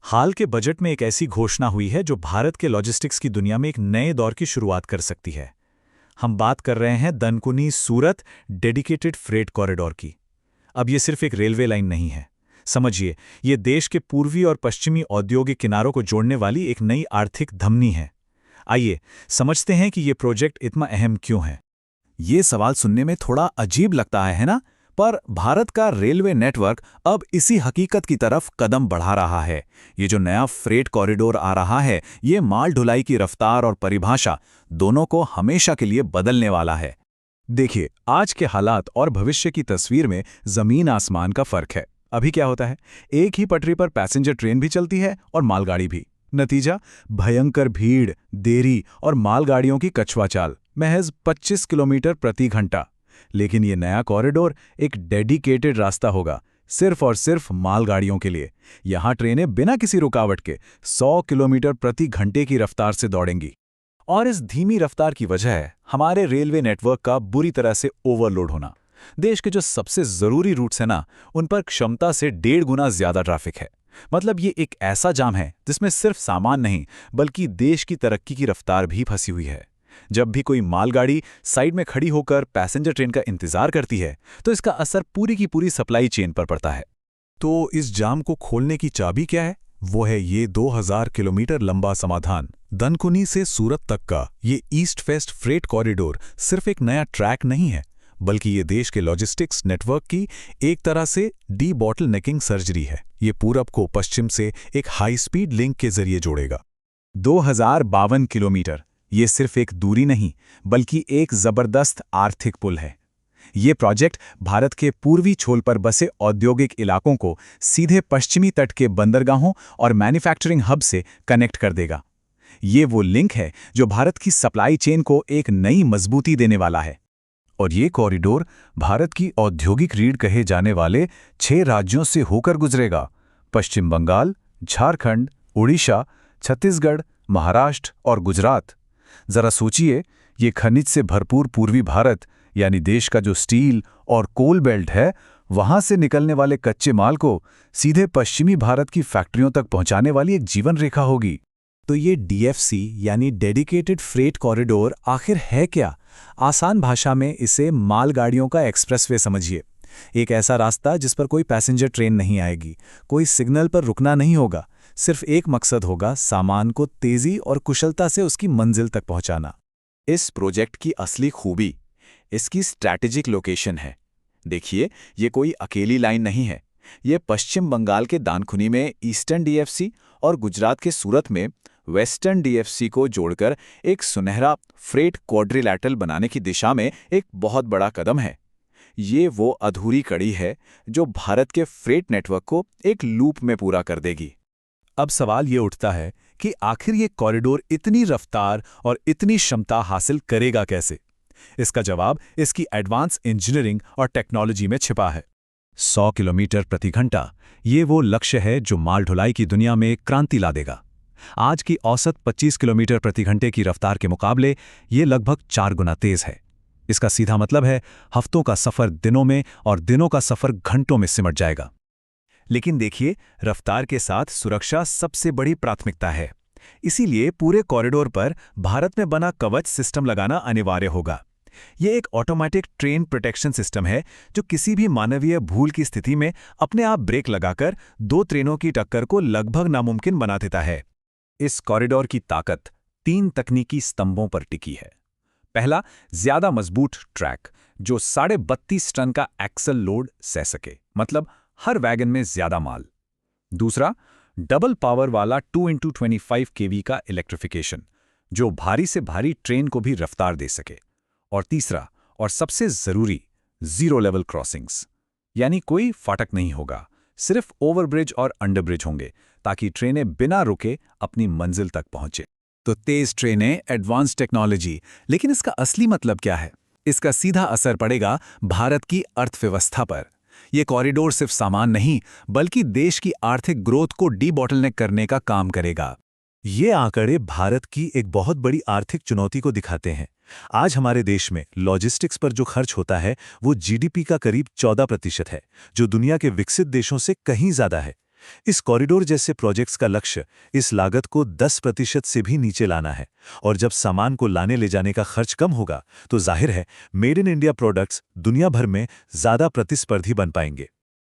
हाल के बजट में एक ऐसी घोषणा हुई है जो भारत के लॉजिस्टिक्स की दुनिया में एक नए दौर की शुरुआत कर सकती है। हम बात कर रहे हैं दनकुनी सूरत डेडिकेटेड फ्रेट कॉरिडोर की। अब ये सिर्फ एक रेलवे लाइन नहीं है। समझिए, ये देश के पूर्वी और पश्चिमी औद्योगिक किनारों को जोड़ने वाली एक नई आर्थिक धमनी है। आइए समझते हैं कि ये प्रोजेक्ट इतना अहम क्यों है। ये सवाल सुनने में थोड़ा अजीब लगता है ना? पर भारत का रेलवे नेटवर्क अब इसी हकीकत की तरफ कदम बढ़ा रहा है। ये जो नया फ्रेट कॉरिडोर आ रहा है, ये माल ढुलाई की रफ्तार और परिभाषा दोनों को हमेशा के लिए बदलने वाला है। देखिए, आज के हालात और भविष्य की तस्वीर में जमीन आसमान का फर्क है। अभी क्या होता है, एक ही पटरी पर पैसेंजर ट्रेन भी चलती है और मालगाड़ी भी। नतीजा, भयंकर भीड़, देरी और मालगाड़ियों की कछुआ चाल, महज 25 किलोमीटर प्रति घंटा। लेकिन ये नया कॉरिडोर एक डेडिकेटेड रास्ता होगा, सिर्फ और सिर्फ मालगाड़ियों के लिए। यहाँ ट्रेनें बिना किसी रुकावट के 100 किलोमीटर प्रति घंटे की रफ्तार से दौड़ेंगी। और इस धीमी रफ्तार की वजह है हमारे रेलवे नेटवर्क का बुरी तरह से ओवरलोड होना। देश के जो सबसे जरूरी रूट्स हैं ना, उन पर क्षमता से 1.5 गुना ज्यादा ट्रैफिक है। मतलब ये एक ऐसा जाम है जिसमें सिर्फ सामान नहीं, बल्कि देश की तरक्की की रफ्तार भी फंसी हुई है। जब भी कोई मालगाड़ी साइड में खड़ी होकर पैसेंजर ट्रेन का इंतजार करती है, तो इसका असर पूरी की पूरी सप्लाई चेन पर पड़ता है। तो इस जाम को खोलने की चाबी क्या है? वो है ये 2000 किलोमीटर लंबा समाधान। दनकुनी से सूरत तक का ये ईस्ट वेस्ट फ्रेट कॉरिडोर सिर्फ एक नया ट्रैक नहीं है, बल्कि ये देश के लॉजिस्टिक्स नेटवर्क की एक तरह से डी बॉटलनेकिंग सर्जरी है। ये पूरब को पश्चिम से एक हाई स्पीड लिंक के जरिए जोड़ेगा। 2052 किलोमीटर, ये सिर्फ एक दूरी नहीं, बल्कि एक जबरदस्त आर्थिक पुल है। ये प्रोजेक्ट भारत के पूर्वी छोर पर बसे औद्योगिक इलाकों को सीधे पश्चिमी तट के बंदरगाहों और मैन्युफैक्चरिंग हब से कनेक्ट कर देगा। ये वो लिंक है जो भारत की सप्लाई चेन को एक नई मजबूती देने वाला है। और ये कॉरिडोर भारत की औद्योगिक रीढ़ कहे जाने वाले 6 राज्यों से होकर गुजरेगा: पश्चिम बंगाल, झारखंड, उड़ीसा, छत्तीसगढ़, महाराष्ट्र और गुजरात। जरा सोचिए, ये खनिज से भरपूर पूर्वी भारत, यानी देश का जो स्टील और कोल बेल्ट है, वहां से निकलने वाले कच्चे माल को सीधे पश्चिमी भारत की फैक्ट्रियों तक पहुंचाने वाली एक जीवन रेखा होगी। तो ये डीएफसी यानी डेडिकेटेड फ्रेट कॉरिडोर आखिर है क्या? आसान भाषा में इसे मालगाड़ियों का एक्सप्रेसवे समझिए। एक ऐसा रास्ता जिस पर कोई पैसेंजर ट्रेन नहीं आएगी, कोई सिग्नल पर रुकना नहीं होगा। सिर्फ एक मकसद होगा, सामान को तेजी और कुशलता से उसकी मंजिल तक पहुंचाना। इस प्रोजेक्ट की असली खूबी इसकी स्ट्रैटेजिक लोकेशन है। देखिए, ये कोई अकेली लाइन नहीं है। ये पश्चिम बंगाल के दानकुनी में ईस्टर्न डीएफसी और गुजरात के सूरत में वेस्टर्न डीएफसी को जोड़कर एक सुनहरा फ्रेट क्वाड्रिलैटरल बनाने की दिशा में एक बहुत बड़ा कदम है। ये वो अधूरी कड़ी है जो भारत के फ्रेट नेटवर्क को एक लूप में पूरा कर देगी। अब सवाल ये उठता है कि आखिर ये कॉरिडोर इतनी रफ्तार और इतनी क्षमता हासिल करेगा कैसे? इसका जवाब इसकी एडवांस इंजीनियरिंग और टेक्नोलॉजी में छिपा है। 100 किलोमीटर प्रति घंटा, ये वो लक्ष्य है जो माल ढुलाई की दुनिया में क्रांति ला देगा। आज की औसत 25 किलोमीटर प्रति घंटे की रफ्तार के मुकाबले ये लगभग 4 गुना तेज है। इसका सीधा मतलब है हफ्तों का सफर दिनों में और दिनों का सफर घंटों में सिमट जाएगा। लेकिन देखिए, रफ्तार के साथ सुरक्षा सबसे बड़ी प्राथमिकता है। इसीलिए पूरे कॉरिडोर पर भारत में बना कवच सिस्टम लगाना अनिवार्य होगा। ये एक ऑटोमेटिक ट्रेन प्रोटेक्शन सिस्टम है जो किसी भी मानवीय भूल की स्थिति में अपने आप ब्रेक लगाकर 2 ट्रेनों की टक्कर को लगभग नामुमकिन बना देता है। इस कॉरिडोर की ताकत 3 तकनीकी स्तंभों पर टिकी है। पहला, ज्यादा मजबूत ट्रैक जो 32.5 टन का एक्सल लोड सह सके, मतलब हर वैगन में ज्यादा माल। दूसरा, डबल पावर वाला 2x25 kV का इलेक्ट्रिफिकेशन जो भारी से भारी ट्रेन को भी रफ्तार दे सके। और तीसरा और सबसे जरूरी, जीरो लेवल क्रॉसिंग्स, यानी कोई फाटक नहीं होगा, सिर्फ ओवरब्रिज और अंडरब्रिज होंगे ताकि ट्रेनें बिना रुके अपनी मंजिल तक पहुंचे। तो तेज ट्रेनें, एडवांस टेक्नोलॉजी, लेकिन इसका असली मतलब क्या है? इसका सीधा असर पड़ेगा भारत की अर्थव्यवस्था पर। यह कॉरिडोर सिर्फ सामान नहीं, बल्कि देश की आर्थिक ग्रोथ को डी बॉटलनेक करने का काम करेगा। ये आंकड़े भारत की एक बहुत बड़ी आर्थिक चुनौती को दिखाते हैं। आज हमारे देश में लॉजिस्टिक्स पर जो खर्च होता है वो जीडीपी का करीब 14% है, जो दुनिया के विकसित देशों से कहीं ज्यादा है। इस कॉरिडोर जैसे प्रोजेक्ट्स का लक्ष्य इस लागत को 10% से भी नीचे लाना है, और जब सामान को लाने ले जाने का खर्च कम होगा तो जाहिर है मेड इन इंडिया प्रोडक्ट्स दुनिया भर में ज़्यादा प्रतिस्पर्धी बन पाएंगे।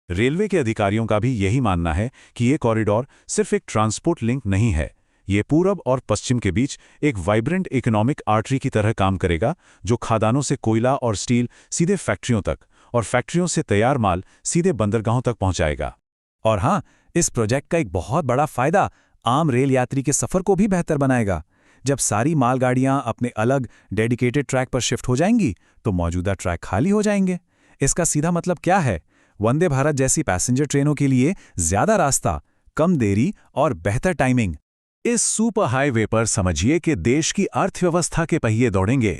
रेलवे के अधिकारियों का भी यही मानना है कि ये कॉरिडोर सिर्फ एक ट्रांसपोर्ट लिंक नहीं है, ये पूरब और पश्चिम के बीच एक वाइब्रेंट इकोनॉमिक आर्टरी की तरह काम करेगा, जो खादानों से कोयला और स्टील सीधे फैक्ट्रियों तक और फैक्ट्रियों से तैयार माल सीधे बंदरगाहों तक पहुंचाएगा। और हाँ, इस प्रोजेक्ट का एक बहुत बड़ा फायदा आम रेल यात्री के सफ़र को भी बेहतर बनाएगा। जब सारी मालगाड़ियां अपने अलग डेडिकेटेड ट्रैक पर शिफ्ट हो जाएंगी तो मौजूदा ट्रैक खाली हो जाएंगे। इसका सीधा मतलब क्या है? वंदे भारत जैसी पैसेंजर ट्रेनों के लिए ज़्यादा रास्ता, कम देरी और बेहतर टाइमिंग। इस सुपर हाईवे पर समझिए कि देश की अर्थव्यवस्था के पहिए दौड़ेंगे।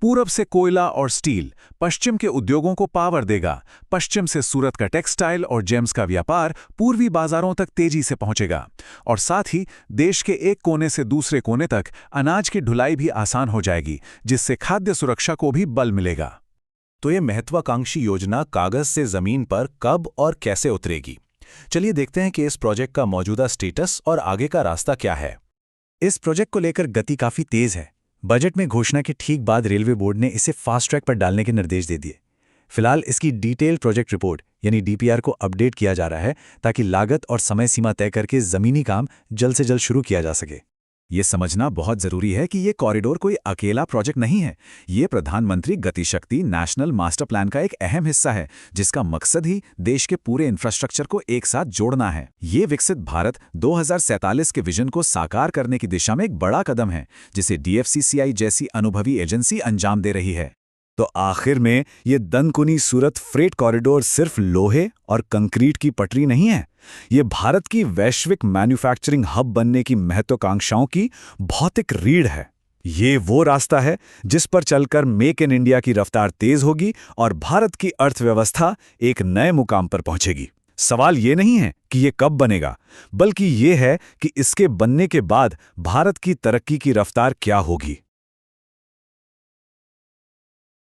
पूरब से कोयला और स्टील पश्चिम के उद्योगों को पावर देगा, पश्चिम से सूरत का टेक्सटाइल और जेम्स का व्यापार पूर्वी बाजारों तक तेजी से पहुंचेगा, और साथ ही देश के एक कोने से दूसरे कोने तक अनाज की ढुलाई भी आसान हो जाएगी, जिससे खाद्य सुरक्षा को भी बल मिलेगा। तो ये महत्वाकांक्षी योजना कागज से जमीन पर कब और कैसे उतरेगी? चलिए देखते हैं कि इस प्रोजेक्ट का मौजूदा स्टेटस और आगे का रास्ता क्या है। इस प्रोजेक्ट को लेकर गति काफ़ी तेज़ है। बजट में घोषणा के ठीक बाद रेलवे बोर्ड ने इसे फास्ट ट्रैक पर डालने के निर्देश दे दिए। फिलहाल इसकी डिटेल प्रोजेक्ट रिपोर्ट यानी डीपीआर को अपडेट किया जा रहा है, ताकि लागत और समय सीमा तय करके ज़मीनी काम जल्द से जल्द शुरू किया जा सके। ये समझना बहुत ज़रूरी है कि ये कॉरिडोर कोई अकेला प्रोजेक्ट नहीं है। ये प्रधानमंत्री गति शक्ति नेशनल मास्टर प्लान का एक अहम हिस्सा है, जिसका मकसद ही देश के पूरे इंफ्रास्ट्रक्चर को एक साथ जोड़ना है। ये विकसित भारत 2047 के विजन को साकार करने की दिशा में एक बड़ा कदम है, जिसे डीएफसीसीआई जैसी अनुभवी एजेंसी अंजाम दे रही है। तो आखिर में ये दनकुनी सूरत फ्रेट कॉरिडोर सिर्फ लोहे और कंक्रीट की पटरी नहीं है, ये भारत की वैश्विक मैन्युफैक्चरिंग हब बनने की महत्वाकांक्षाओं की भौतिक रीढ़ है। ये वो रास्ता है जिस पर चलकर मेक इन इंडिया की रफ्तार तेज होगी और भारत की अर्थव्यवस्था एक नए मुकाम पर पहुंचेगी। सवाल ये नहीं है कि ये कब बनेगा, बल्कि ये है कि इसके बनने के बाद भारत की तरक्की की रफ्तार क्या होगी।